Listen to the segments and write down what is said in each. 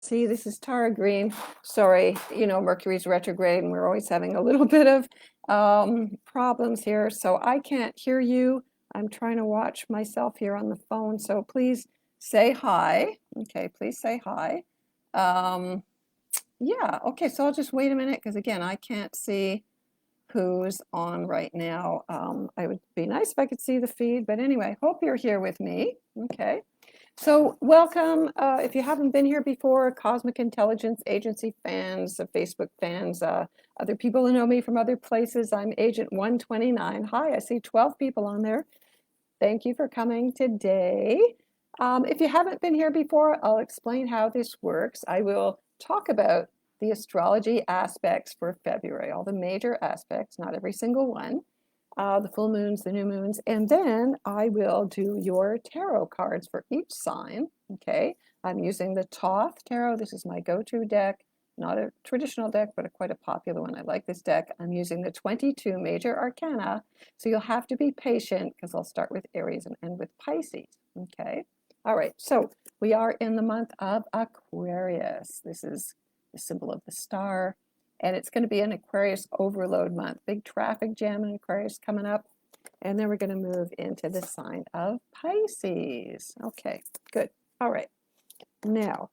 See, this is Tara Green. Sorry, you know, Mercury's retrograde and we're always having a little bit of problems here. So I can't hear you. I'm trying to watch myself here on the phone. So please say hi. Okay, please say hi. Yeah, okay, so I'll just wait a minute because again, I can't see who's on right now. I would be nice if I could see the feed, but anyway, hope you're here with me. Okay. So welcome, if you haven't been here before, Cosmic Intelligence Agency fans, Facebook fans, other people who know me from other places, I'm Agent 129. Hi, I see 12 people on there. Thank you for coming today. If you haven't been here before, I'll explain how this works. I will talk about the astrology aspects for February, all the major aspects, not every single one. The full moons, the new moons, and then I will do your tarot cards for each sign. Okay, I'm using the Thoth Tarot. This is my go-to deck, not a traditional deck, but quite a popular one. I like this deck. I'm using the 22 Major Arcana, so you'll have to be patient because I'll start with Aries and end with Pisces. Okay, all right, so we are in the month of Aquarius. This is the symbol of the star. And it's going to be an Aquarius overload month. Big traffic jam in Aquarius coming up. And then we're going to move into the sign of Pisces. Okay, good. All right. Now,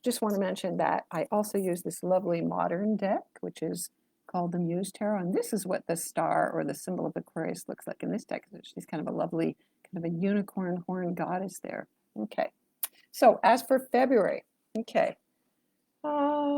just want to mention that I also use this lovely modern deck, which is called the Muse Tarot. And this is what the star or the symbol of Aquarius looks like in this deck. She's kind of a lovely, kind of a unicorn horn goddess there. Okay. So as for February, okay.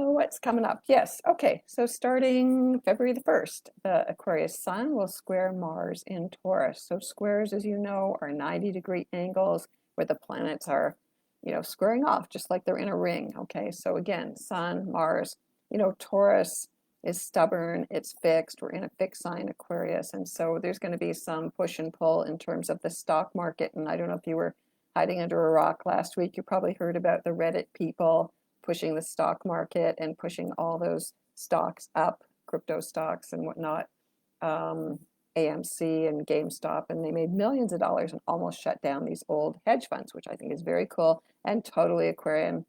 What's coming up? Yes, okay, so starting February the 1st, the Aquarius sun will square Mars in Taurus. So squares, as you know, are 90-degree angles where the planets are, you know, squaring off, just like they're in a ring, okay? So again, sun, Mars, you know, Taurus is stubborn, it's fixed, we're in a fixed sign, Aquarius, and so there's going to be some push and pull in terms of the stock market, and I don't know if you were hiding under a rock last week, you probably heard about the Reddit people pushing the stock market and pushing all those stocks up, crypto stocks and whatnot, AMC and GameStop, and they made millions of dollars and almost shut down these old hedge funds, which I think is very cool and totally Aquarian,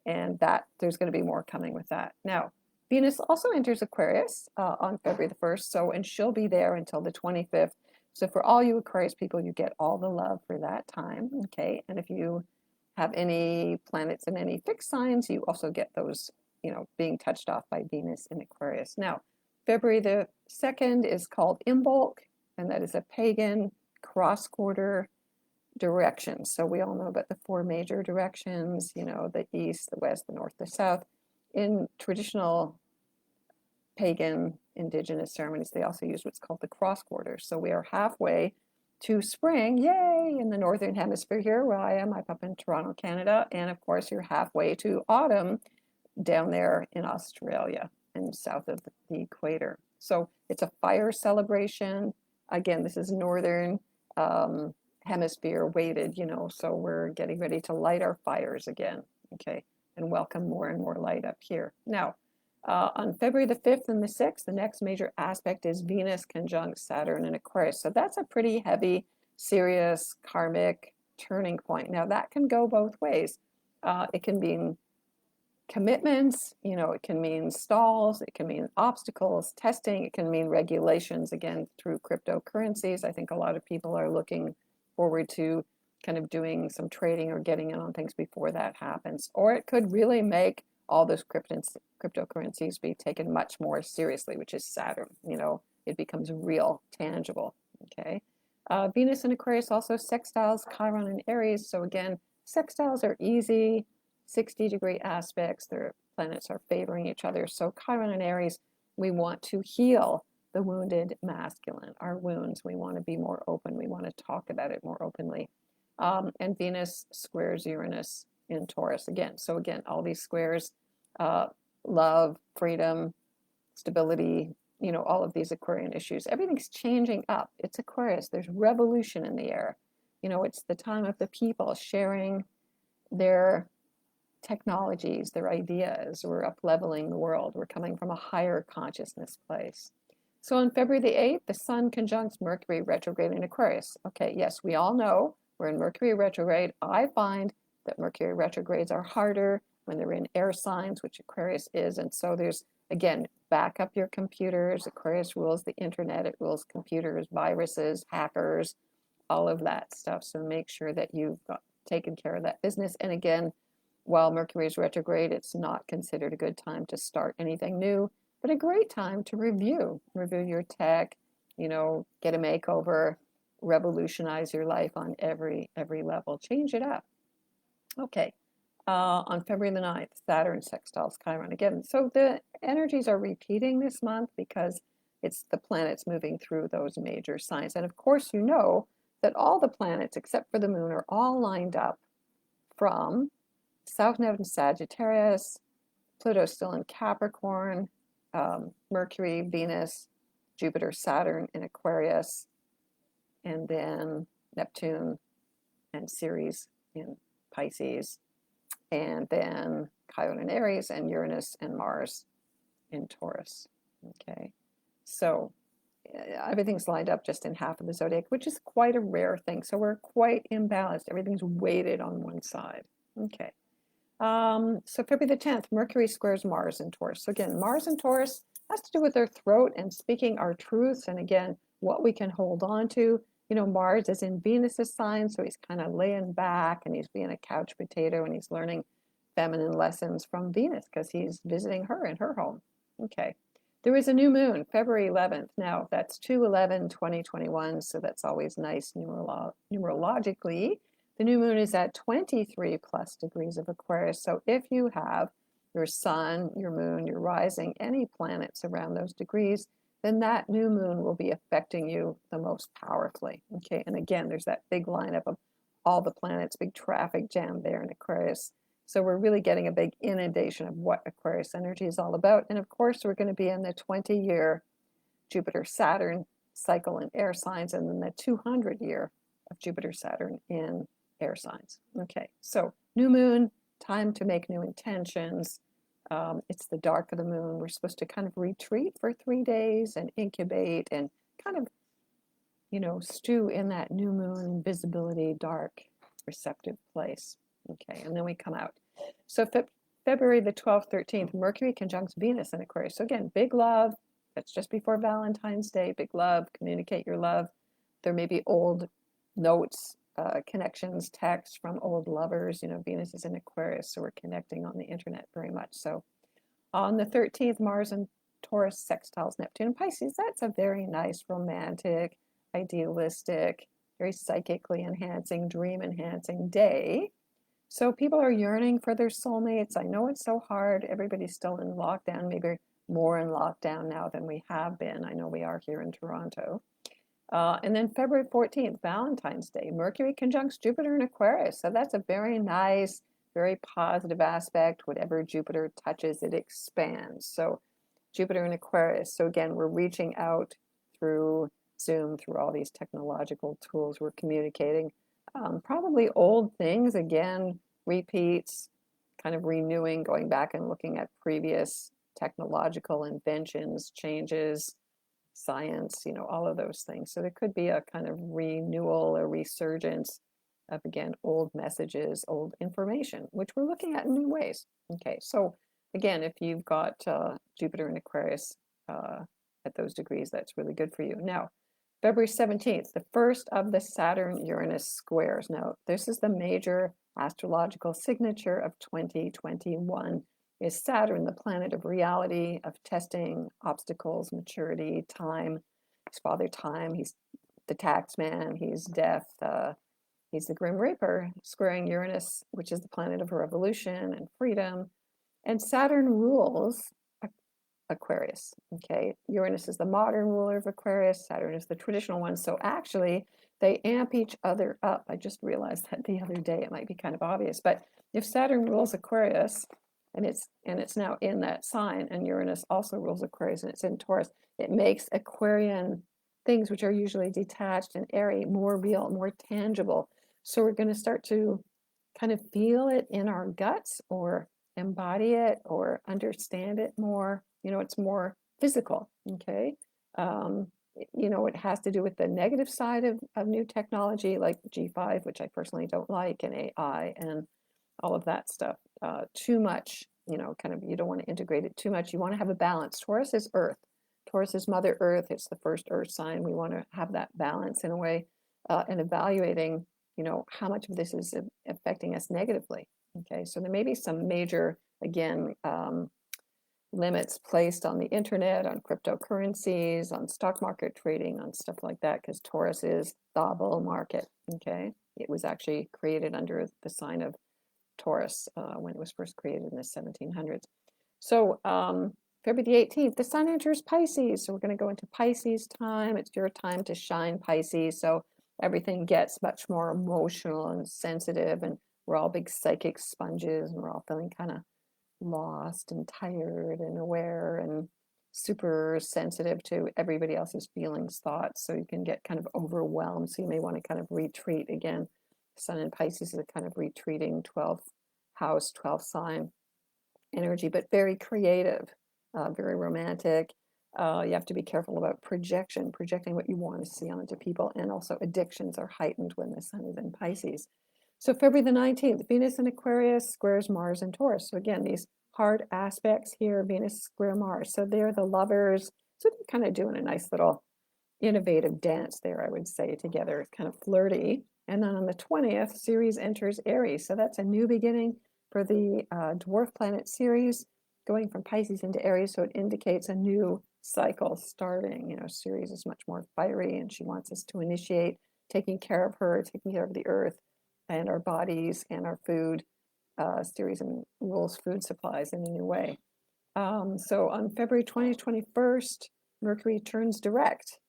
and that there's going to be more coming with that. Now, Venus also enters Aquarius on February the 1st, so, and she'll be there until the 25th. So for all you Aquarius people, you get all the love for that time, okay? And if you have any planets in any fixed signs, you also get those, you know, being touched off by Venus in Aquarius. Now, February the 2nd is called Imbolc, and that is a pagan cross-quarter direction. So we all know about the four major directions, you know, the east, the west, the north, the south. In traditional pagan indigenous ceremonies, they also use what's called the cross quarters. So we are halfway to spring, yay, in the northern hemisphere here where I am. I'm up in Toronto, Canada. And of course, you're halfway to autumn down there in Australia and south of the equator. So it's a fire celebration. Again, this is northern hemisphere weighted, you know, so we're getting ready to light our fires again, okay, and welcome more and more light up here. Now, on February the 5th and the 6th, the next major aspect is Venus conjunct Saturn in Aquarius. So that's a pretty heavy, serious, karmic turning point. Now that can go both ways. It can mean commitments, you know, it can mean stalls, it can mean obstacles, testing, it can mean regulations, again, through cryptocurrencies. I think a lot of people are looking forward to kind of doing some trading or getting in on things before that happens. Or it could really make all those cryptocurrencies be taken much more seriously, which is Saturn. You know, it becomes real, tangible, okay? Venus in Aquarius also sextiles Chiron and Aries. So again, sextiles are easy, 60-degree aspects. Their planets are favoring each other. So Chiron and Aries, we want to heal the wounded masculine, our wounds. We want to be more open. We want to talk about it more openly. And Venus squares Uranus in Taurus again. So again, all these squares, love, freedom, stability, you know, all of these Aquarian issues. Everything's changing up. It's Aquarius. There's revolution in the air. You know, it's the time of the people sharing their technologies, their ideas. We're up-leveling the world. We're coming from a higher consciousness place. So on February the 8th, the sun conjuncts Mercury retrograde in Aquarius. Okay, yes, we all know we're in Mercury retrograde. I find that Mercury retrogrades are harder when they're in air signs, which Aquarius is. And so there's, again, back up your computers. Aquarius rules the internet, it rules computers, viruses, hackers, all of that stuff. So make sure that you've got taken care of that business. And again, while Mercury is retrograde, it's not considered a good time to start anything new, but a great time to review your tech, get a makeover, revolutionize your life on every level, change it up. Okay. On February the 9th, Saturn sextiles Chiron again. So the energies are repeating this month because it's the planets moving through those major signs. And of course, you know that all the planets, except for the moon, are all lined up from South Node in Sagittarius, Pluto still in Capricorn, Mercury, Venus, Jupiter, Saturn in Aquarius, and then Neptune and Ceres in Pisces, and then Chiron in Aries, and Uranus and Mars in Taurus. Okay, so everything's lined up just in half of the zodiac, which is quite a rare thing. So we're quite imbalanced. Everything's weighted on one side. Okay. So February the 10th, Mercury squares Mars in Taurus. So again, Mars in Taurus has to do with our throat and speaking our truths, and again, what we can hold on to. Mars is in Venus's sign, so he's kind of laying back and he's being a couch potato and he's learning feminine lessons from Venus because he's visiting her in her home. Okay. There is a new moon, February 11th. Now, that's 2/11/2021, so that's always nice numerologically. The new moon is at 23 plus degrees of Aquarius. So if you have your sun, your moon, your rising, any planets around those degrees, then that new moon will be affecting you the most powerfully. Okay, and again, there's that big lineup of all the planets, big traffic jam there in Aquarius. So we're really getting a big inundation of what Aquarius energy is all about. And of course, we're going to be in the 20-year Jupiter-Saturn cycle in air signs, and then the 200-year of Jupiter-Saturn in air signs. Okay, so new moon, time to make new intentions. It's the dark of the moon. We're supposed to kind of retreat for 3 days and incubate and kind of, stew in that new moon invisibility, dark, receptive place. Okay, and then we come out. So February the 12th, 13th, Mercury conjuncts Venus in Aquarius. So again, big love. That's just before Valentine's Day. Big love, communicate your love. There may be old notes, connections, texts from old lovers. Venus is in Aquarius, so we're connecting on the internet very much. So on the 13th, Mars and Taurus sextiles Neptune and Pisces. That's a very nice, romantic, idealistic, very psychically enhancing, dream enhancing day. So people are yearning for their soulmates. I know it's so hard. Everybody's still in lockdown, maybe more in lockdown now than we have been. I know we are here in Toronto. And then February 14th, Valentine's Day, Mercury conjuncts Jupiter in Aquarius. So that's a very nice, very positive aspect. Whatever Jupiter touches, it expands. So Jupiter in Aquarius. So again, we're reaching out through Zoom, through all these technological tools. We're communicating. Probably old things, again, repeats, kind of renewing, going back and looking at previous technological inventions, changes, science, all of those things. So there could be a kind of renewal or resurgence of, again, old messages, old information, which we're looking at in new ways. Okay, so again, if you've got Jupiter in Aquarius at those degrees, that's really good for you. Now, February 17th, the first of the Saturn-Uranus squares. Now, this is the major astrological signature of 2021. Is Saturn, the planet of reality, of testing, obstacles, maturity, time. He's Father Time. He's the tax man. He's death. He's the Grim Reaper, squaring Uranus, which is the planet of revolution and freedom. And Saturn rules Aquarius. Okay, Uranus is the modern ruler of Aquarius. Saturn is the traditional one. So actually, they amp each other up. I just realized that the other day. It might be kind of obvious, but if Saturn rules Aquarius, and it's now in that sign, and Uranus also rules Aquarius, and it's in Taurus, it makes Aquarian things, which are usually detached and airy, more real, more tangible. So we're going to start to kind of feel it in our guts, or embody it, or understand it more. It's more physical. Okay. It has to do with the negative side of new technology, like G5, which I personally don't like, and AI and all of that stuff. too much, kind of, you don't want to integrate it too much. You want to have a balance. Taurus is Earth. Taurus is Mother Earth. It's the first Earth sign. We want to have that balance in a way, and evaluating, how much of this is affecting us negatively. Okay, so there may be some major, again, limits placed on the internet, on cryptocurrencies, on stock market trading, on stuff like that, because Taurus is the bull market. Okay, it was actually created under the sign of Taurus when it was first created in the 1700s. So February the 18th, the sun enters Pisces. So we're going to go into Pisces time. It's your time to shine, Pisces. So everything gets much more emotional and sensitive, and we're all big psychic sponges, and we're all feeling kind of lost and tired and aware and super sensitive to everybody else's feelings, thoughts. So you can get kind of overwhelmed. So you may want to kind of retreat. Again, sun in Pisces is a kind of retreating 12th house, 12th sign energy, but very creative, very romantic. You have to be careful about projecting what you want to see onto people, and also addictions are heightened when the sun is in Pisces. So February the 19th, Venus in Aquarius squares Mars in Taurus. So again, these hard aspects here, Venus square Mars. So they're the lovers. So they're kind of doing a nice little innovative dance there, I would say, together. It's kind of flirty. And then on the 20th, Ceres enters Aries. So that's a new beginning for the dwarf planet Ceres, going from Pisces into Aries. So it indicates a new cycle starting. Ceres is much more fiery, and she wants us to initiate taking care of her, taking care of the earth and our bodies and our food. Ceres rules food supplies in a new way. So on February 21st, Mercury turns direct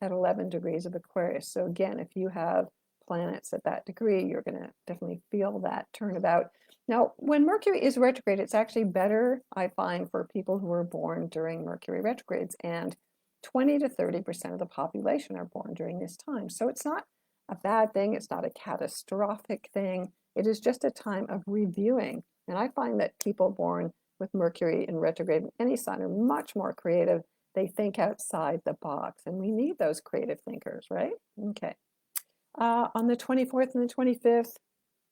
at 11 degrees of Aquarius. So again, if you have planets at that degree, you're going to definitely feel that turnabout. Now, when Mercury is retrograde, it's actually better, I find, for people who were born during Mercury retrogrades, and 20 to 30% of the population are born during this time. So it's not a bad thing. It's not a catastrophic thing. It is just a time of reviewing. And I find that people born with Mercury in retrograde in any sign are much more creative. They think outside the box, and we need those creative thinkers, right? Okay. On the 24th and the 25th,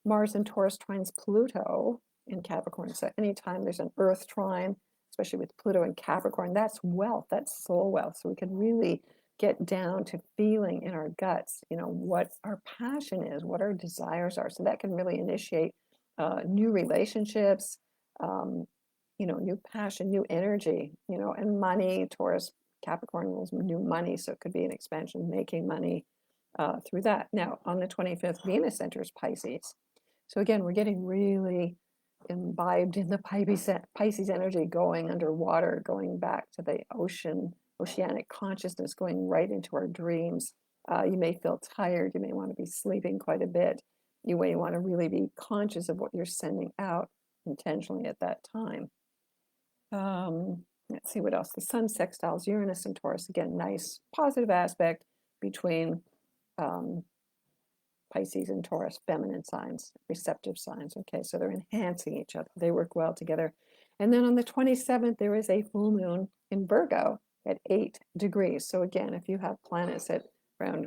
Mars in Taurus trines Pluto in Capricorn. So anytime there's an Earth trine, especially with Pluto in Capricorn, that's wealth, that's soul wealth. So we can really get down to feeling in our guts, what our passion is, what our desires are. So that can really initiate new relationships, new passion, new energy, and money. Taurus, Capricorn rules new money. So it could be an expansion, making money through that. Now, on the 25th, Venus enters Pisces. So again, we're getting really imbibed in the Pisces energy, going underwater, going back to the oceanic consciousness, going right into our dreams. You may feel tired. You may want to be sleeping quite a bit. You may want to really be conscious of what you're sending out intentionally at that time. Let's see what else. The sun sextiles Uranus and Taurus. Again, nice positive aspect between Pisces and Taurus, feminine signs, receptive signs. Okay, so they're enhancing each other. They work well together. And then on the 27th, there is a full moon in Virgo at 8 degrees. So again, if you have planets at around,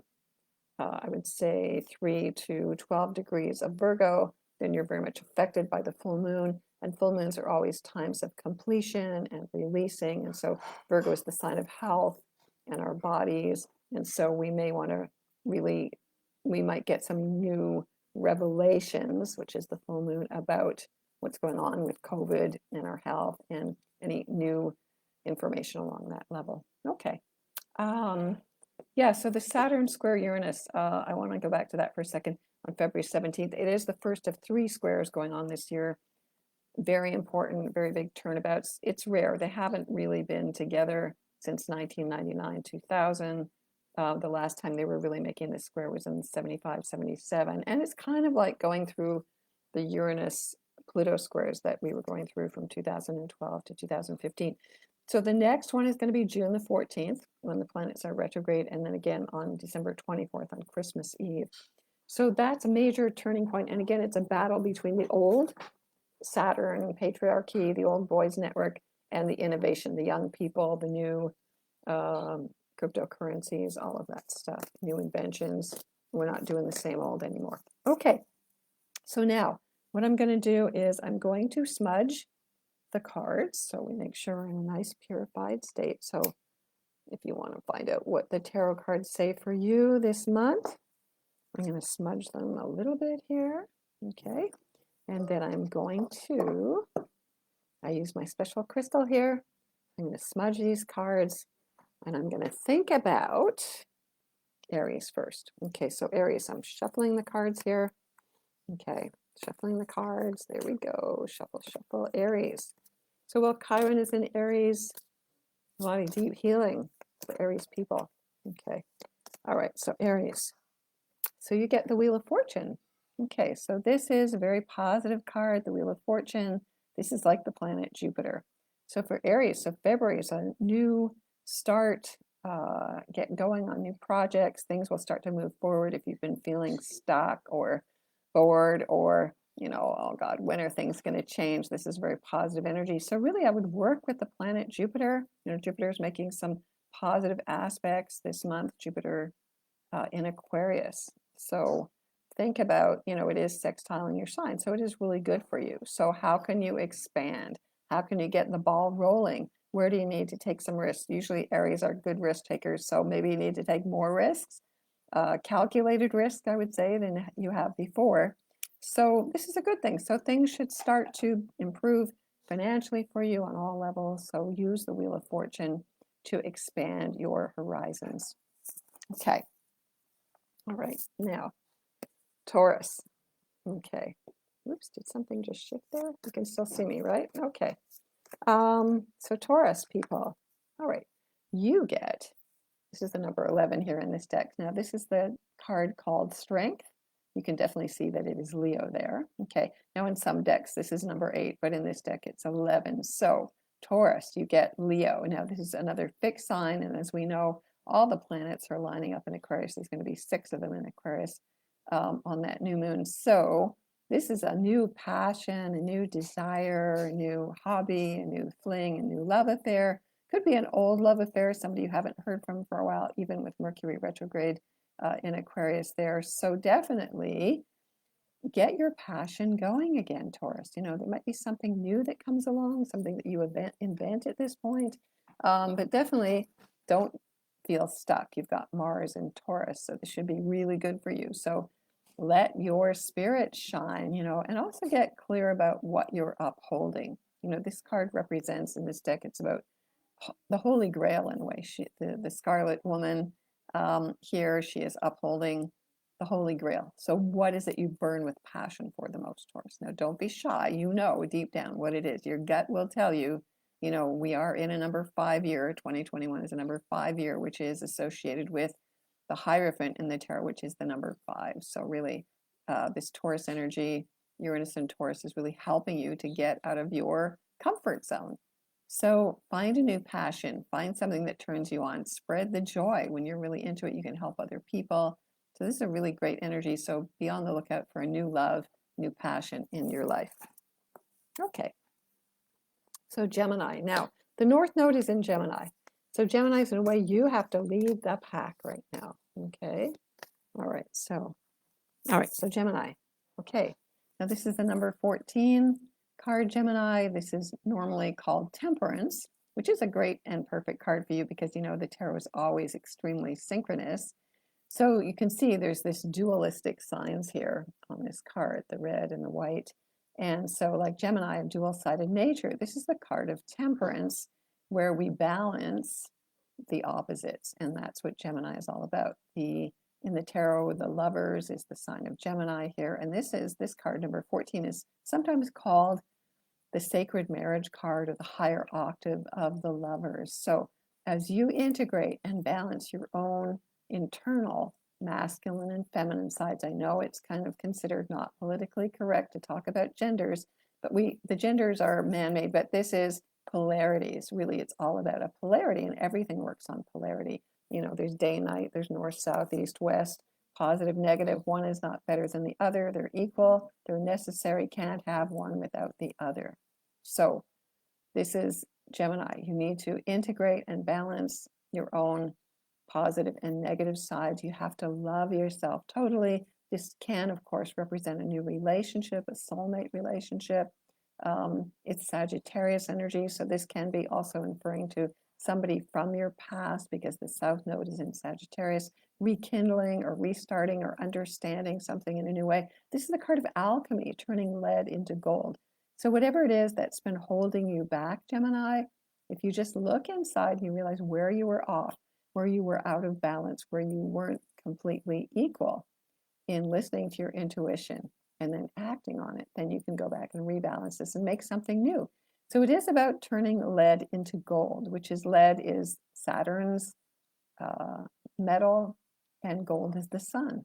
I would say 3 to 12 degrees of Virgo, then you're very much affected by the full moon. And full moons are always times of completion and releasing. And so Virgo is the sign of health and our bodies. And so we may want to really, we might get some new revelations, which is the full moon, about what's going on with COVID and our health, and any new information along that level. Okay. Yeah, so the Saturn square Uranus, I want to go back to that for a second. On February 17th, it is the first of 3 squares going on this year. Very important, very big turnabouts. It's rare. They haven't really been together since 1999, 2000. The last time they were really making this square was in 75, 77. And it's kind of like going through the Uranus-Pluto squares that we were going through from 2012 to 2015. So the next one is going to be June the 14th, when the planets are retrograde, and then again on December 24th on Christmas Eve. So that's a major turning point. And again, it's a battle between the old Saturn patriarchy, the old boys network, and the innovation, the young people, the new cryptocurrencies, all of that stuff, new inventions. We're not doing the same old anymore. Okay, so now what I'm going to do is I'm going to smudge the cards so we make sure we're in a nice purified state. So if you want to find out what the tarot cards say for you this month, I'm going to smudge them a little bit here. Okay. And then I'm going to, I use my special crystal here. I'm going to smudge these cards and I'm going to think about Aries first. Okay, so Aries, I'm shuffling the cards here. Okay, shuffling the cards. There we go. Shuffle, shuffle. Aries. So while Chiron is in Aries, a lot of deep healing for Aries people. Okay. All right, so Aries. So you get the Wheel of Fortune. Okay, so this is a very positive card, the Wheel of Fortune. This is like the planet Jupiter. So for Aries, so February is a new start, get going on new projects. Things will start to move forward if you've been feeling stuck or bored or, oh God, when are things going to change? This is very positive energy. So really, I would work with the planet Jupiter. Jupiter is making some positive aspects this month. Jupiter in Aquarius. So think about, it is sextile in your sign. So it is really good for you. So how can you expand? How can you get the ball rolling? Where do you need to take some risks? Usually Aries are good risk takers. So maybe you need to take more risks, calculated risk, I would say, than you have before. So this is a good thing. So things should start to improve financially for you on all levels. So use the Wheel of Fortune to expand your horizons. Okay. All right, now, Taurus. Okay. Oops, did something just shift there? You can still see me, right? Okay. So Taurus people. All right, you get, this is the number 11 here in this deck. Now, this is the card called Strength. You can definitely see that it is Leo there. Okay, now in some decks, this is number 8, but in this deck, it's 11. So Taurus, you get Leo. Now, this is another fixed sign, and as we know, all the planets are lining up in Aquarius. There's going to be 6 of them in Aquarius on that new moon. So this is a new passion, a new desire, a new hobby, a new fling, a new love affair. Could be an old love affair, somebody you haven't heard from for a while, even with Mercury retrograde in Aquarius there. So definitely get your passion going again, Taurus. There might be something new that comes along, something that you invent at this point. But definitely don't feel stuck. You've got Mars in Taurus, so this should be really good for you. So let your spirit shine, and also get clear about what you're upholding. This card represents in this deck, it's about the Holy Grail in a way. The Scarlet Woman here, she is upholding the Holy Grail. So what is it you burn with passion for the most, Taurus? Now, don't be shy. You know deep down what it is. Your gut will tell you, we are in a number 5 year. 2021 is a number 5 year, which is associated with the Hierophant in the tarot, which is the number 5. So really, this Taurus energy, Uranus and Taurus, is really helping you to get out of your comfort zone. So find a new passion, find something that turns you on, spread the joy. When you're really into it, you can help other people. So this is a really great energy. So be on the lookout for a new love, new passion in your life. Okay. So Gemini. Now, the North Node is in Gemini. So Gemini is in a way you have to lead the pack right now. Okay. All right. So Gemini. Okay. Now this is the number 14 card, Gemini. This is normally called Temperance, which is a great and perfect card for you because the tarot is always extremely synchronous. So you can see there's this dualistic signs here on this card, the red and the white. And so like Gemini, a dual-sided nature, this is the card of Temperance, where we balance the opposites. And that's what Gemini is all about. In the tarot, the Lovers is the sign of Gemini here. And this card, number 14, is sometimes called the sacred marriage card or the higher octave of the Lovers. So as you integrate and balance your own internal masculine and feminine sides, I know it's kind of considered not politically correct to talk about genders, but the genders are man-made, but this is polarities. Really, it's all about a polarity, and everything works on polarity. There's day, night, there's north, south, east, west, positive, negative. One is not better than the other. They're equal. They're necessary. Can't have one without the other. So this is Gemini. You need to integrate and balance your own positive and negative sides. You have to love yourself totally. This can, of course, represent a new relationship, a soulmate relationship. It's Sagittarius energy, so this can be also referring to somebody from your past because the South Node is in Sagittarius, rekindling or restarting or understanding something in a new way. This is the card of alchemy, turning lead into gold. So whatever it is that's been holding you back, Gemini, if you just look inside, you realize where you were off, where you were out of balance, where you weren't completely equal in listening to your intuition and then acting on it, then you can go back and rebalance this and make something new. So it is about turning lead into gold, which is lead is Saturn's metal and gold is the sun.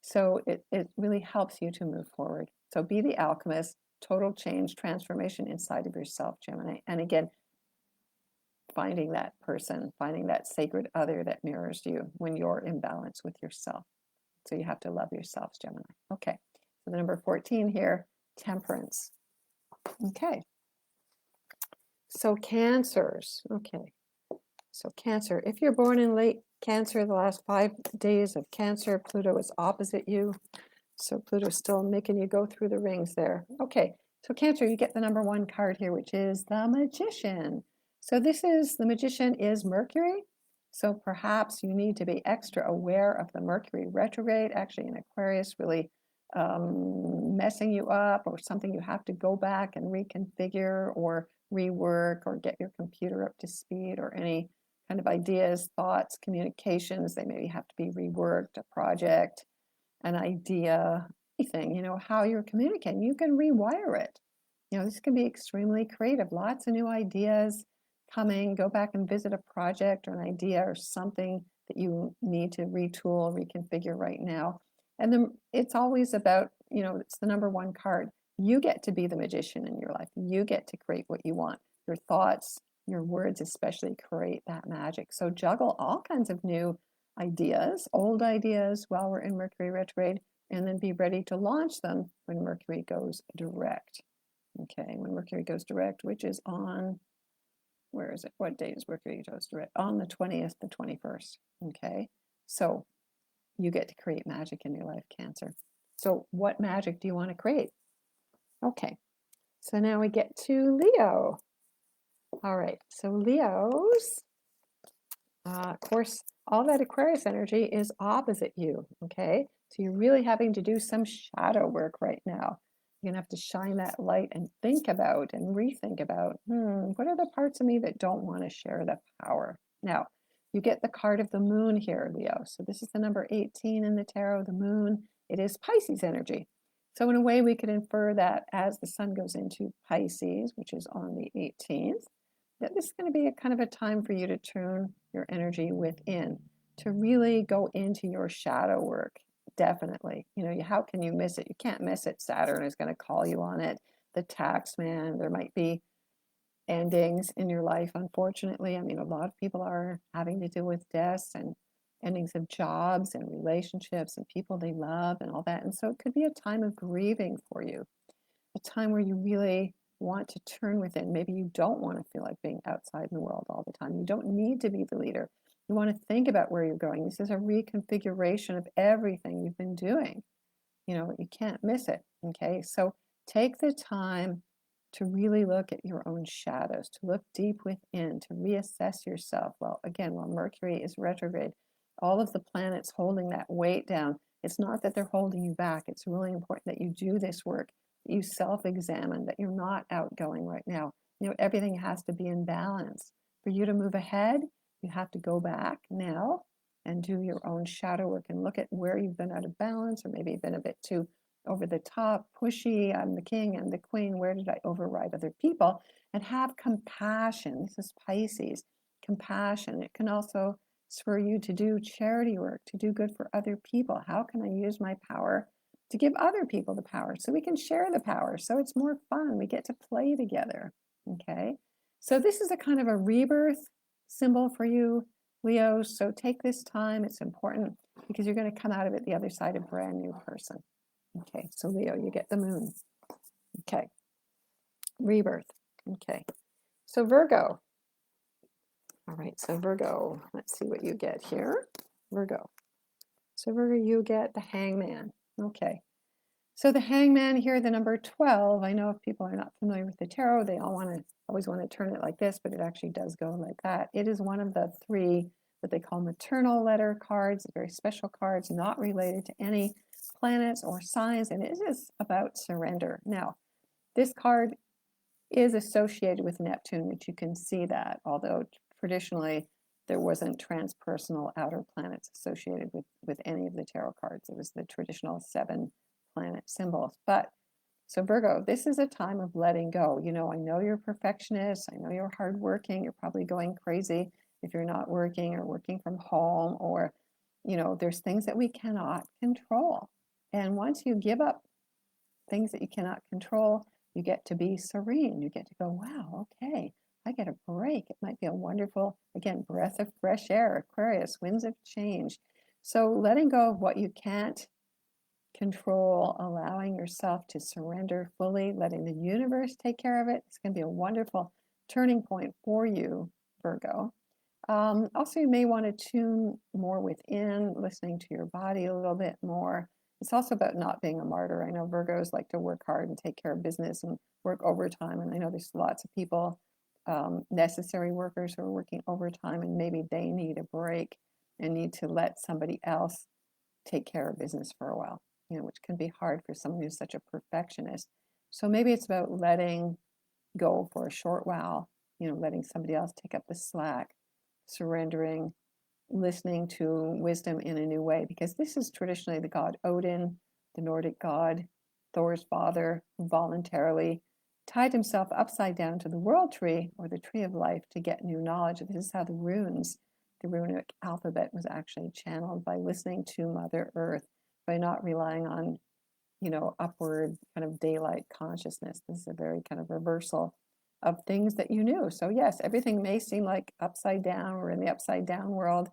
So it really helps you to move forward. So be the alchemist, total change, transformation inside of yourself, Gemini. And again, finding that person, finding that sacred other that mirrors you when you're in balance with yourself. So you have to love yourselves, Gemini. Okay, so the number 14 here, temperance. Okay, so cancers. Okay, so Cancer, if you're born in late Cancer, the last 5 days of Cancer, Pluto is opposite you. So Pluto's still making you go through the rings there. Okay, so Cancer, you get the number 1 card here, which is the Magician. So this is, the Magician is Mercury. So perhaps you need to be extra aware of the Mercury retrograde, actually in Aquarius, really messing you up, or something you have to go back and reconfigure or rework or get your computer up to speed, or any kind of ideas, thoughts, communications, they maybe have to be reworked, a project, an idea, anything, you know, how you're communicating, you can rewire it. You know, this can be extremely creative, lots of new ideas coming. Go back and visit a project or an idea or something that you need to retool, reconfigure right now. And then it's always about, you know, it's the number 1 card. You get to be the magician in your life. You get to create what you want. Your thoughts, your words especially create that magic. So juggle all kinds of new ideas, old ideas while we're in Mercury retrograde, and then be ready to launch them when Mercury goes direct. Okay, when Mercury goes direct, which is on, where is it? What day is Mercury goes direct? On the 20th, the 21st. Okay, so you get to create magic in your life, Cancer. So what magic do you want to create? Okay, so now we get to Leo. All right, so Leos, of course, all that Aquarius energy is opposite you, okay? So you're really having to do some shadow work right now. You're gonna have to shine that light and think about and rethink about, what are the parts of me that don't want to share the power? Now, you get the card of the moon here, Leo. So this is the number 18 in the tarot, the moon. It is Pisces energy. So in a way, we could infer that as the sun goes into Pisces, which is on the 18th, that this is going to be a kind of a time for you to turn your energy within, to really go into your shadow work. Definitely. You know, how can you miss it? You can't miss it. Saturn is going to call you on it. The tax man, there might be endings in your life, unfortunately. I mean, a lot of people are having to deal with deaths and endings of jobs and relationships and people they love and all that. And so it could be a time of grieving for you, a time where you really want to turn within. Maybe you don't want to feel like being outside in the world all the time. You don't need to be the leader. You want to think about where you're going. This is a reconfiguration of everything you've been doing. You know, you can't miss it. Okay, so take the time to really look at your own shadows, to look deep within, to reassess yourself. Well, again, while Mercury is retrograde, all of the planets holding that weight down, it's not that they're holding you back. It's really important that you do this work, that you self-examine, that you're not outgoing right now. You know, everything has to be in balance. For you to move ahead, you have to go back now and do your own shadow work and look at where you've been out of balance, or maybe been a bit too over the top, pushy. I'm the king, I'm the queen. Where did I override other people? And have compassion. This is Pisces, compassion. It can also spur you to do charity work, to do good for other people. How can I use my power to give other people the power so we can share the power? So it's more fun. We get to play together. Okay. So this is a kind of a rebirth symbol for you, Leo. So take this time. It's important because you're going to come out of it the other side a brand new person. Okay, so Leo, you get the moon. Okay, rebirth. Okay, so Virgo. All right, so Virgo, let's see what you get here. Virgo. So Virgo, you get the Hangman. Okay. So the Hangman here, the number 12, I know if people are not familiar with the tarot, they always want to turn it like this, but it actually does go like that. It is one of the three what they call maternal letter cards, very special cards, not related to any planets or signs, and it is about surrender. Now, this card is associated with Neptune, which you can see that, although traditionally there wasn't transpersonal outer planets associated with any of the tarot cards. It was the traditional 7 planet symbols. But so Virgo, this is a time of letting go. You know, I know you're a perfectionist. I know you're hardworking. You're probably going crazy if you're not working or working from home, or, you know, there's things that we cannot control. And once you give up things that you cannot control, you get to be serene. You get to go, wow, okay, I get a break. It might be a wonderful, again, breath of fresh air, Aquarius, winds of change. So letting go of what you can't control, allowing yourself to surrender fully, letting the universe take care of it. It's going to be a wonderful turning point for you, Virgo. Also, you may want to tune more within, listening to your body a little bit more. It's also about not being a martyr. I know Virgos like to work hard and take care of business and work overtime. And I know there's lots of people, necessary workers who are working overtime, and maybe they need a break and need to let somebody else take care of business for a while, you know, which can be hard for someone who's such a perfectionist. So maybe it's about letting go for a short while, you know, letting somebody else take up the slack, surrendering, listening to wisdom in a new way, because this is traditionally the god Odin, the Nordic god, Thor's father, who voluntarily tied himself upside down to the world tree, or the tree of life, to get new knowledge. This is how the runic alphabet was actually channeled, by listening to Mother Earth, by not relying on, you know, upward kind of daylight consciousness. This is a very kind of reversal of things that you knew. So yes, everything may seem like upside down, or in the upside down world,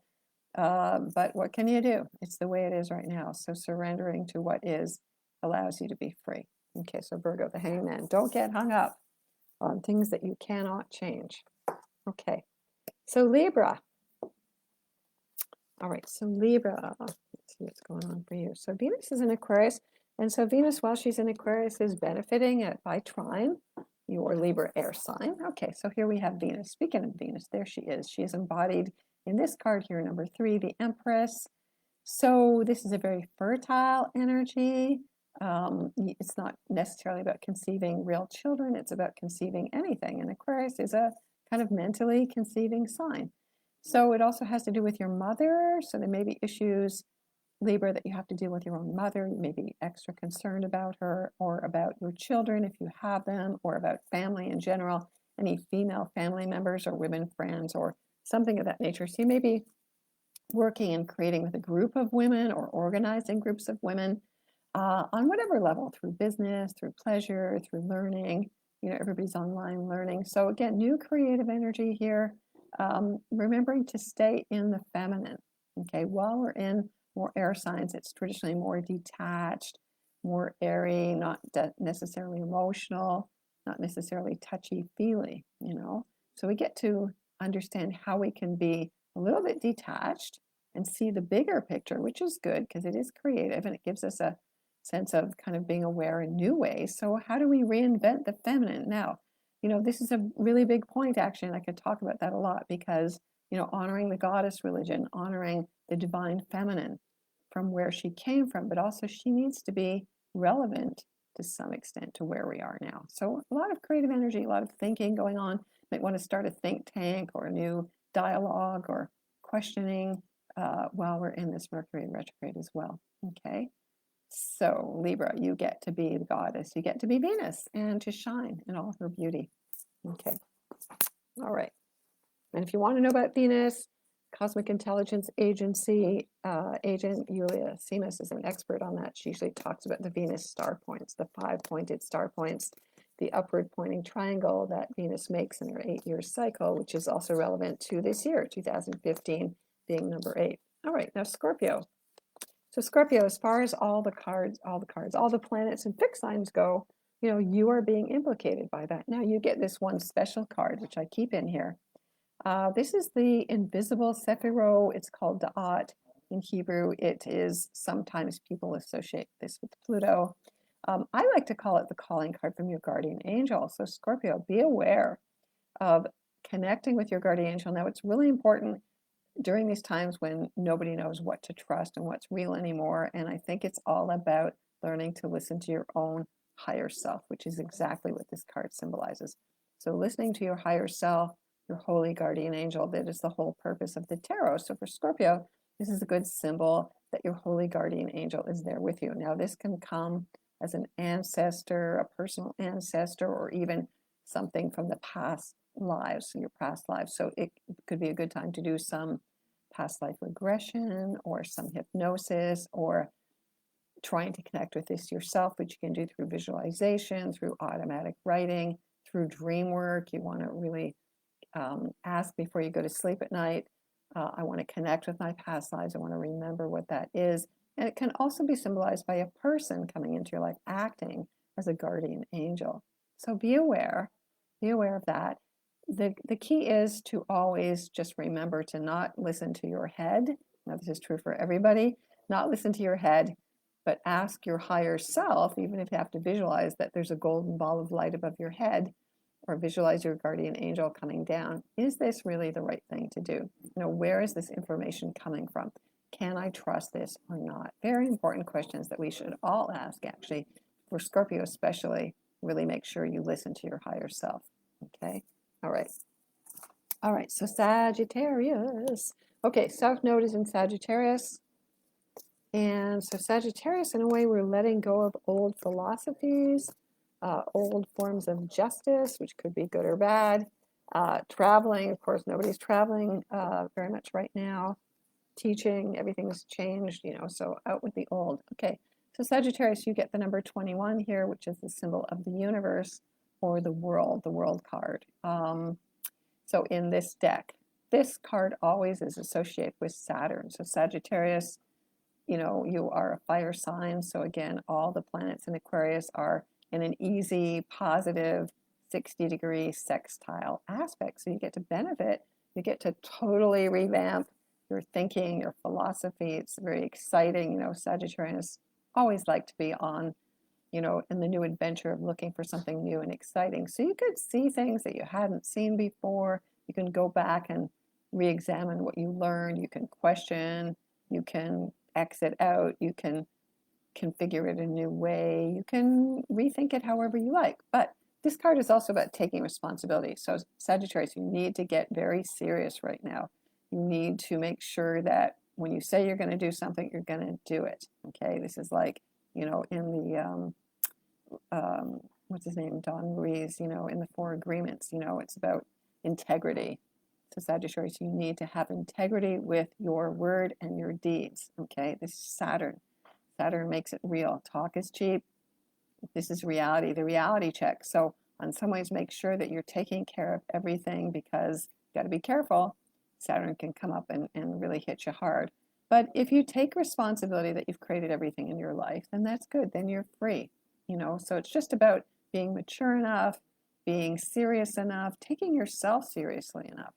but what can you do? It's the way it is right now. So surrendering to what is allows you to be free. Okay, so Virgo, the Hangman. Don't get hung up on things that you cannot change. Okay, so Libra. All right, so Libra, let's see what's going on for you. So Venus is in Aquarius, and so Venus, while she's in Aquarius, is benefiting by trine your Libra air sign. Okay, so here we have Venus. Speaking of Venus, there she is. She is embodied in this card here, number 3, the Empress. So this is a very fertile energy. It's not necessarily about conceiving real children. It's about conceiving anything. And Aquarius is a kind of mentally conceiving sign. So it also has to do with your mother. So there may be issues, Libra, that you have to deal with your own mother. You may be extra concerned about her, or about your children if you have them, or about family in general, any female family members or women friends or something of that nature. So you may be working and creating with a group of women, or organizing groups of women on whatever level, through business, through pleasure, through learning. You know, everybody's online learning. So again, new creative energy here. Remembering to stay in the feminine. Okay, while we're in more air signs, it's traditionally more detached, more airy, not necessarily emotional, not necessarily touchy-feely, you know. So we get to understand how we can be a little bit detached and see the bigger picture, which is good because it is creative and it gives us a sense of kind of being aware in new ways. So how do we reinvent the feminine? Now, you know, this is a really big point, actually, and I could talk about that a lot, because, you know, honoring the goddess religion, honoring the divine feminine from where she came from, but also she needs to be relevant to some extent to where we are now. So a lot of creative energy, a lot of thinking going on. Might want to start a think tank or a new dialogue or questioning while we're in this Mercury retrograde as well. Okay. So Libra, you get to be the goddess. You get to be Venus and to shine in all her beauty. Okay. All right. And if you want to know about Venus, Cosmic Intelligence Agency agent Yulia Simas is an expert on that. She usually talks about the Venus star points, the 5-pointed star points, the upward pointing triangle that Venus makes in her 8-year cycle, which is also relevant to this year, 2015, being number 8. All right, now Scorpio. So Scorpio, as far as all the planets and fixed signs go, you know, you are being implicated by that. Now you get this one special card, which I keep in here. This is the invisible Sephiro. It's called Da'at. In Hebrew, it is sometimes people associate this with Pluto. I like to call it the calling card from your guardian angel. So Scorpio, be aware of connecting with your guardian angel. Now, it's really important during these times when nobody knows what to trust and what's real anymore. And I think it's all about learning to listen to your own higher self, which is exactly what this card symbolizes. So listening to your higher self, your holy guardian angel, that is the whole purpose of the tarot. So for Scorpio, this is a good symbol that your holy guardian angel is there with you. Now, this can come as an ancestor, a personal ancestor, or even something from the past lives, your past lives. So it could be a good time to do some past life regression or some hypnosis, or trying to connect with this yourself, which you can do through visualization, through automatic writing, through dream work. You want to really ask before you go to sleep at night, I want to connect with my past lives. I want to remember what that is. And it can also be symbolized by a person coming into your life acting as a guardian angel. So be aware of that. The key is to always just remember to not listen to your head. Now, this is true for everybody. Not listen to your head, but ask your higher self, even if you have to visualize that there's a golden ball of light above your head, or visualize your guardian angel coming down. Is this really the right thing to do? Where is this information coming from? Can I trust this or not? Very important questions that we should all ask, actually. For Scorpio especially, really make sure you listen to your higher self. Okay? All right, so Sagittarius. Okay, South Node is in Sagittarius. And so Sagittarius, in a way, we're letting go of old philosophies, old forms of justice, which could be good or bad. Traveling, of course, nobody's traveling very much right now. Teaching, everything's changed, so out with the old. Okay, so Sagittarius, you get the number 21 here, which is the symbol of the universe or the world card. So in this deck, this card always is associated with Saturn. So Sagittarius, you are a fire sign. So again, all the planets in Aquarius are in an easy, positive, 60-degree sextile aspect. So you get to benefit. You get to totally revamp your thinking, your philosophy. It's very exciting. Sagittarius always like to be on, in the new adventure of looking for something new and exciting. So you could see things that you hadn't seen before. You can go back and re-examine what you learned. You can question. You can exit out. You can configure it a new way. You can rethink it however you like. But this card is also about taking responsibility. So Sagittarius, you need to get very serious right now. You need to make sure that when you say you're going to do something, you're going to do it. Okay, this is like, in the, what's his name, Don Ruiz, in the Four Agreements, it's about integrity. So Sagittarius, you need to have integrity with your word and your deeds. Okay, this is Saturn. Saturn makes it real. Talk is cheap. This is reality, the reality check. So in some ways, make sure that you're taking care of everything, because you got to be careful. Saturn can come up and really hit you hard. But if you take responsibility that you've created everything in your life, then that's good. Then you're free. So it's just about being mature enough, being serious enough, taking yourself seriously enough.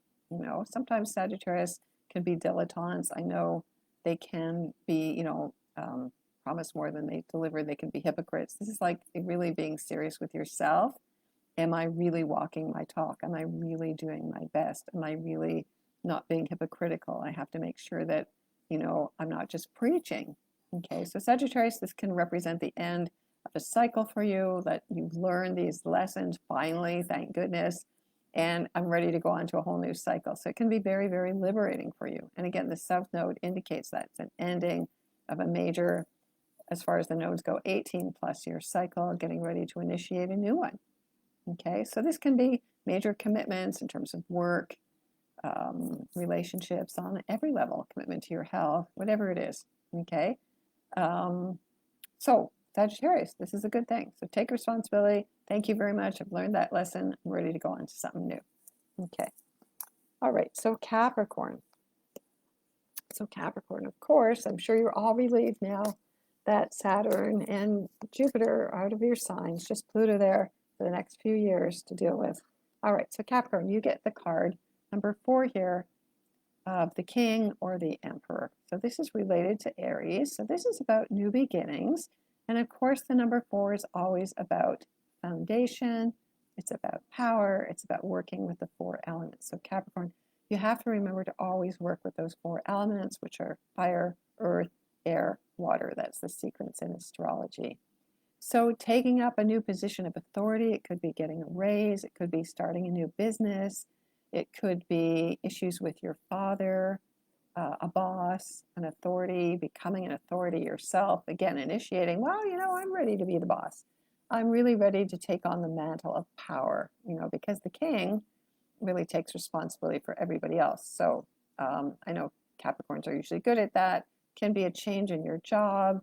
Sometimes Sagittarius can be dilettantes. I know they can be, promise more than they deliver. They can be hypocrites. This is like really being serious with yourself. Am I really walking my talk? Am I really doing my best? Am I really not being hypocritical? I have to make sure that, I'm not just preaching. Okay, so Sagittarius, this can represent the end of a cycle for you, that you've learned these lessons finally, thank goodness, and I'm ready to go on to a whole new cycle. So it can be very, very liberating for you. And again, the South Node indicates that it's an ending of a major, as far as the nodes go, 18 plus year cycle, getting ready to initiate a new one. Okay, so this can be major commitments in terms of work, relationships on every level, commitment to your health, whatever it is. Okay, so Sagittarius, this is a good thing. So take responsibility. Thank you very much. I've learned that lesson. I'm ready to go on to something new. Okay, all right, so Capricorn. So Capricorn, of course, I'm sure you're all relieved now that Saturn and Jupiter are out of your signs, just Pluto there for the next few years to deal with. All right, so Capricorn, you get the card number 4 here, of the king or the emperor. So this is related to Aries. So this is about new beginnings. And of course, the number 4 is always about foundation. It's about power. It's about working with the 4 elements. So Capricorn, you have to remember to always work with those 4 elements, which are fire, earth, air, water. That's the sequence in astrology. So taking up a new position of authority, it could be getting a raise, it could be starting a new business, it could be issues with your father, a boss, an authority, becoming an authority yourself. Again, initiating, well, I'm ready to be the boss. I'm really ready to take on the mantle of power, because the king really takes responsibility for everybody else. So I know Capricorns are usually good at that. Can be a change in your job,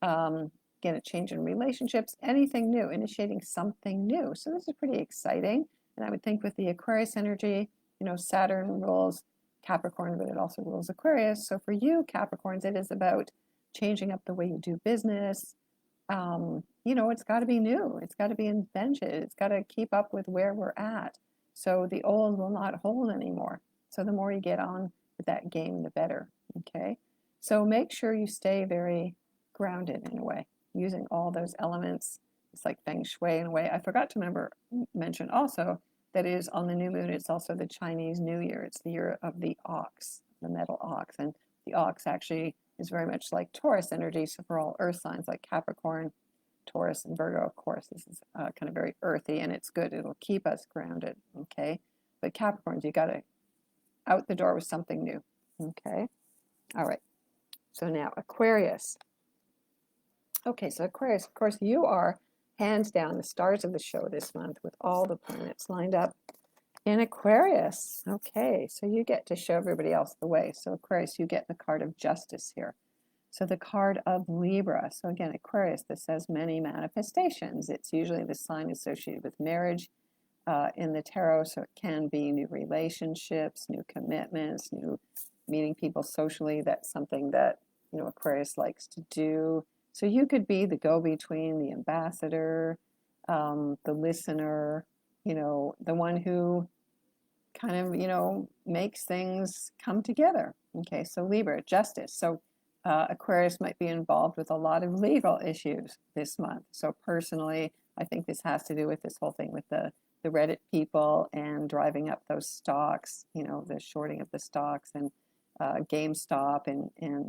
again, a change in relationships, anything new, initiating something new. So this is pretty exciting. And I would think with the Aquarius energy, Saturn rules Capricorn, but it also rules Aquarius. So for you, Capricorns, it is about changing up the way you do business. It's got to be new. It's got to be invented. It's got to keep up with where we're at. So the old will not hold anymore. So the more you get on with that game, the better. Okay. So make sure you stay very grounded in a way, using all those elements. It's like feng shui in a way. I forgot to mention also that it is on the new moon. It's also the Chinese New Year. It's the year of the ox, the metal ox. And the ox actually is very much like Taurus energy. So for all earth signs like Capricorn, Taurus, and Virgo, of course, this is kind of very earthy, and it's good. It'll keep us grounded, okay? But Capricorns, you got to out the door with something new, okay? All right. So now Aquarius. Okay, so Aquarius, of course, you are hands down the stars of the show this month with all the planets lined up in Aquarius. Okay, so you get to show everybody else the way. So Aquarius, you get the card of justice here. So the card of Libra. So again, Aquarius, this says many manifestations. It's usually the sign associated with marriage in the tarot. So it can be new relationships, new commitments, new meeting people socially. That's something that, Aquarius likes to do. So you could be the go-between, the ambassador, the listener, the one who kind of, makes things come together. Okay, so Libra, justice. So Aquarius might be involved with a lot of legal issues this month. So personally, I think this has to do with this whole thing with the Reddit people and driving up those stocks, the shorting of the stocks and GameStop and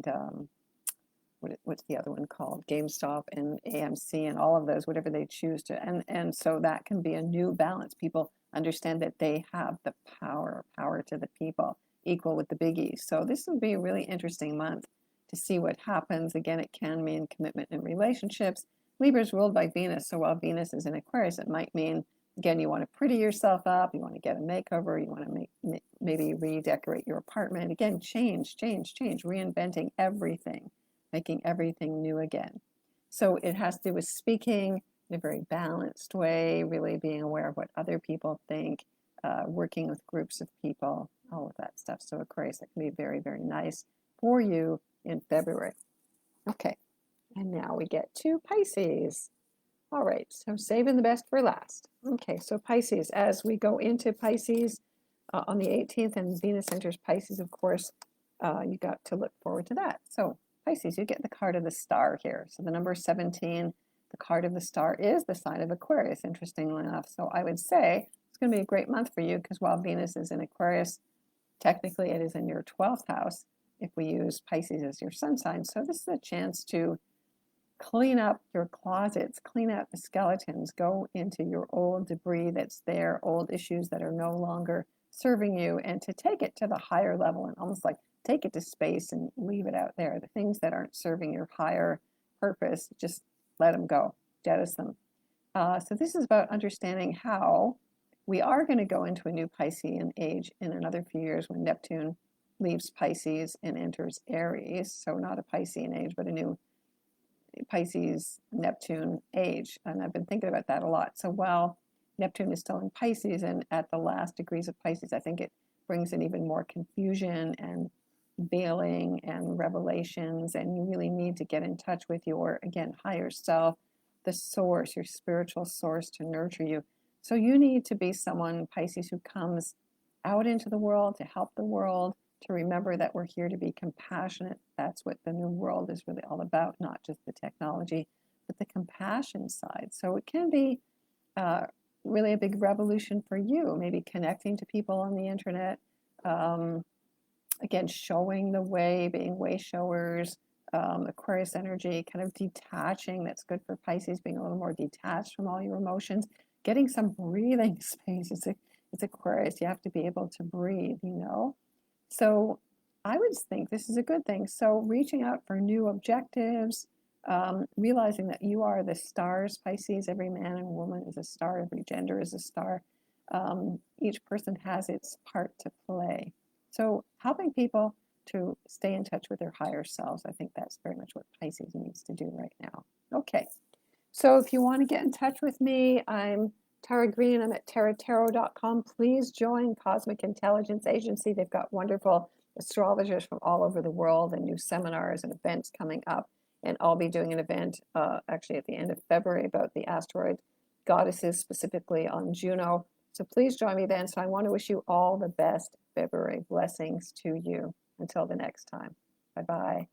what's the other one called? GameStop and AMC and all of those, whatever they choose to. And so that can be a new balance. People understand that they have the power to the people, equal with the biggies. So this will be a really interesting month to see what happens. Again, it can mean commitment in relationships. Libra is ruled by Venus, so while Venus is in Aquarius, it might mean, again, you want to pretty yourself up, you want to get a makeover, you want to maybe redecorate your apartment. Again, change, reinventing everything, making everything new again. So it has to do with speaking in a very balanced way, really being aware of what other people think, working with groups of people, all of that stuff. So Aquarius, that can be very, very nice for you in February. Okay, and now we get to Pisces. All right, so saving the best for last. Okay, so Pisces, as we go into Pisces on the 18th and Venus enters Pisces, of course, you got to look forward to that. So Pisces, you get the card of the star here. So the number 17, the card of the star is the sign of Aquarius, interestingly enough. So I would say it's going to be a great month for you because while Venus is in Aquarius, technically it is in your 12th house if we use Pisces as your sun sign. So this is a chance to clean up your closets, clean out the skeletons, go into your old debris that's there, old issues that are no longer serving you, and to take it to the higher level and almost like take it to space and leave it out there. The things that aren't serving your higher purpose, just let them go, jettison them. So this is about understanding how we are going to go into a new Piscean age in another few years when Neptune leaves Pisces and enters Aries. So not a Piscean age, but a new Pisces Neptune age. And I've been thinking about that a lot. So while Neptune is still in Pisces and at the last degrees of Pisces, I think it brings in even more confusion and veiling and revelations. And you really need to get in touch with your, again, higher self, the source, your spiritual source to nurture you. So you need to be someone, Pisces, who comes out into the world to help the world, to remember that we're here to be compassionate. That's what the new world is really all about, not just the technology, but the compassion side. So it can be really a big revolution for you, maybe connecting to people on the internet, again, showing the way, being way showers, Aquarius energy, kind of detaching. That's good for Pisces, being a little more detached from all your emotions, getting some breathing space. It's Aquarius. You have to be able to breathe, you know? So I would think this is a good thing. So reaching out for new objectives, realizing that you are the stars, Pisces. Every man and woman is a star. Every gender is a star. Each person has its part to play. So helping people to stay in touch with their higher selves, I think that's very much what Pisces needs to do right now. Okay, so if you want to get in touch with me, I'm Tara Green. I'm at taratarot.com. Please join Cosmic Intelligence Agency. They've got wonderful astrologers from all over the world and new seminars and events coming up. And I'll be doing an event actually at the end of February about the asteroid goddesses, specifically on Juno. So please join me then. So I want to wish you all the best February. Blessings to you. Until the next time. Bye-bye.